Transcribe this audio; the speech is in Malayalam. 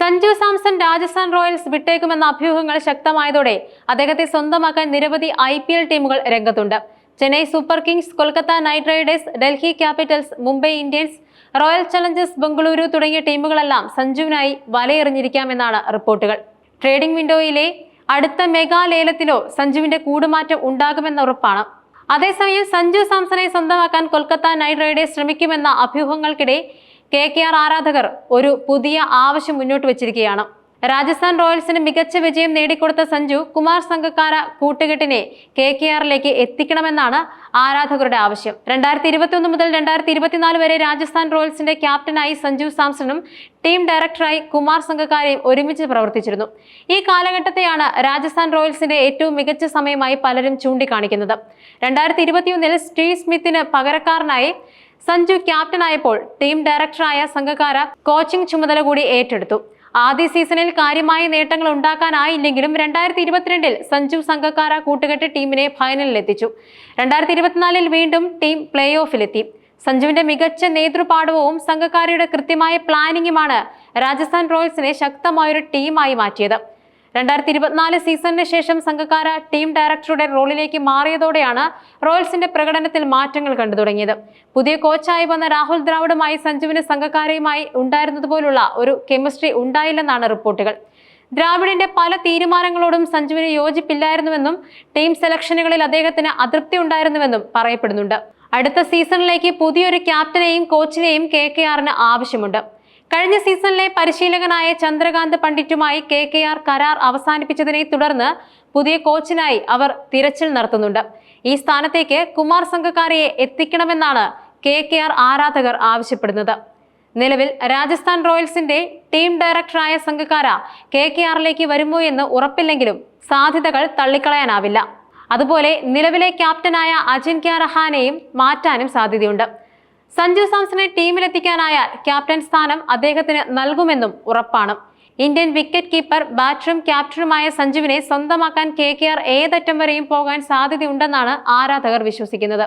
സഞ്ജു സാംസൺ രാജസ്ഥാൻ റോയൽസ് വിട്ടേക്കുമെന്ന അഭ്യൂഹങ്ങൾ ശക്തമായതോടെ അദ്ദേഹത്തെ സ്വന്തമാക്കാൻ നിരവധി IPL ടീമുകൾ രംഗത്തുണ്ട്. Chennai super Kings, Kolkata night Riders, Delhi Capitals, Mumbai Indians, royal Challengers Bengaluru തുടങ്ങിയ ടീമുകളെല്ലാം സഞ്ജുവിനായി വലയെറിഞ്ഞിരിക്കാമെന്നാണ് റിപ്പോർട്ടുകൾ. ട്രേഡിംഗ് വിൻഡോയിലെ അടുത്ത മെഗാ ലേലത്തിലോ സഞ്ജുവിന്റെ കൂടുമാറ്റം ഉണ്ടാകുമെന്ന ഉറപ്പാണ്. അതേസമയം സഞ്ജു സാംസണെ സ്വന്തമാക്കാൻ കൊൽക്കത്ത നൈറ്റ് റൈഡേഴ്സ് ശ്രമിക്കുമെന്ന അഭ്യൂഹങ്ങൾക്കിടെ KKR ആരാധകർ ഒരു പുതിയ ആവശ്യം മുന്നോട്ട് വെച്ചിരിക്കുകയാണ്. രാജസ്ഥാൻ റോയൽസിന് മികച്ച വിജയം നേടിക്കൊടുത്ത സഞ്ജു കുമാർ സംഗക്കാര കൂട്ടുകെട്ടിനെ KKRലേക്ക് എത്തിക്കണമെന്നാണ് ആരാധകരുടെ ആവശ്യം. 2021 മുതൽ 2024 വരെ രാജസ്ഥാൻ റോയൽസിന്റെ ക്യാപ്റ്റനായി സഞ്ജു സാംസണും ടീം ഡയറക്ടറായി കുമാർ സംഗക്കാരയും ഒരുമിച്ച് പ്രവർത്തിച്ചിരുന്നു. ഈ കാലഘട്ടത്തെയാണ് രാജസ്ഥാൻ റോയൽസിന്റെ ഏറ്റവും മികച്ച സമയമായി പലരും ചൂണ്ടിക്കാണിക്കുന്നത്. 2021 സ്റ്റീവ് സ്മിത്തിന് പകരക്കാരനായി സഞ്ജു ക്യാപ്റ്റനായപ്പോൾ ടീം ഡയറക്ടറായ സംഗക്കാര കോച്ചിംഗ് ചുമതല കൂടി ഏറ്റെടുത്തു. ആദ്യ സീസണിൽ കാര്യമായ നേട്ടങ്ങൾ ഉണ്ടാക്കാനായില്ലെങ്കിലും 2022 സഞ്ജു സംഗക്കാര കൂട്ടുകെട്ട് ടീമിനെ ഫൈനലിലെത്തിച്ചു. 2024 വീണ്ടും ടീം പ്ലേ ഓഫിലെത്തി. സഞ്ജുവിന്റെ മികച്ച നേതൃപാടവവും സംഗക്കാരയുടെ കൃത്യമായ പ്ലാനിങ്ങുമാണ് രാജസ്ഥാൻ റോയൽസിനെ ശക്തമായൊരു ടീമായി മാറ്റിയത്. 2024 സീസണിന് ശേഷം സംഗക്കാര ടീം ഡയറക്ടറുടെ റോളിലേക്ക് മാറിയതോടെയാണ് റോയൽസിന്റെ പ്രകടനത്തിൽ മാറ്റങ്ങൾ കണ്ടു തുടങ്ങിയത്. പുതിയ കോച്ചായി വന്ന രാഹുൽ ദ്രാവിഡുമായി സഞ്ജുവിന് സംഗക്കാരയുമായി ഉണ്ടായിരുന്നതുപോലുള്ള ഒരു കെമിസ്ട്രി ഉണ്ടായില്ലെന്നാണ് റിപ്പോർട്ടുകൾ. ദ്രാവിഡിന്റെ പല തീരുമാനങ്ങളോടും സഞ്ജുവിന് യോജിപ്പില്ലായിരുന്നുവെന്നും ടീം സെലക്ഷനുകളിൽ അദ്ദേഹത്തിന് അതൃപ്തി ഉണ്ടായിരുന്നുവെന്നും പറയപ്പെടുന്നുണ്ട്. അടുത്ത സീസണിലേക്ക് പുതിയൊരു ക്യാപ്റ്റനെയും കോച്ചിനെയും KKRന് ആവശ്യമുണ്ട്. കഴിഞ്ഞ സീസണിലെ പരിശീലകനായ ചന്ദ്രകാന്ത് പണ്ഡിറ്റുമായി KKR കരാർ അവസാനിപ്പിച്ചതിനെ തുടർന്ന് പുതിയ കോച്ചിനായി അവർ തിരച്ചിൽ നടത്തുന്നുണ്ട്. ഈ സ്ഥാനത്തേക്ക് കുമാർ സംഗക്കാരയെ എത്തിക്കണമെന്നാണ് KKR ആരാധകർ ആവശ്യപ്പെടുന്നത്. നിലവിൽ രാജസ്ഥാൻ റോയൽസിന്റെ ടീം ഡയറക്ടറായ സംഗക്കാര KKRലേക്ക് വരുമോ എന്ന് ഉറപ്പില്ലെങ്കിലും സാധ്യതകൾ തള്ളിക്കളയാനാവില്ല. അതുപോലെ നിലവിലെ ക്യാപ്റ്റനായ അജിൻക്യ രഹാനെയും മാറ്റാനും സാധ്യതയുണ്ട്. സഞ്ജു സാംസണെ ടീമിലെത്തിക്കാനായാൽ ക്യാപ്റ്റൻ സ്ഥാനം അദ്ദേഹത്തിന് നൽകുമെന്നും ഉറപ്പാണ്. ഇന്ത്യൻ വിക്കറ്റ് കീപ്പർ, ബാറ്ററും ക്യാപ്റ്റനുമായ സഞ്ജുവിനെ സ്വന്തമാക്കാൻ KKR ഏതറ്റം വരെയും പോകാൻ സാധ്യതയുണ്ടെന്നാണ് ആരാധകർ വിശ്വസിക്കുന്നത്.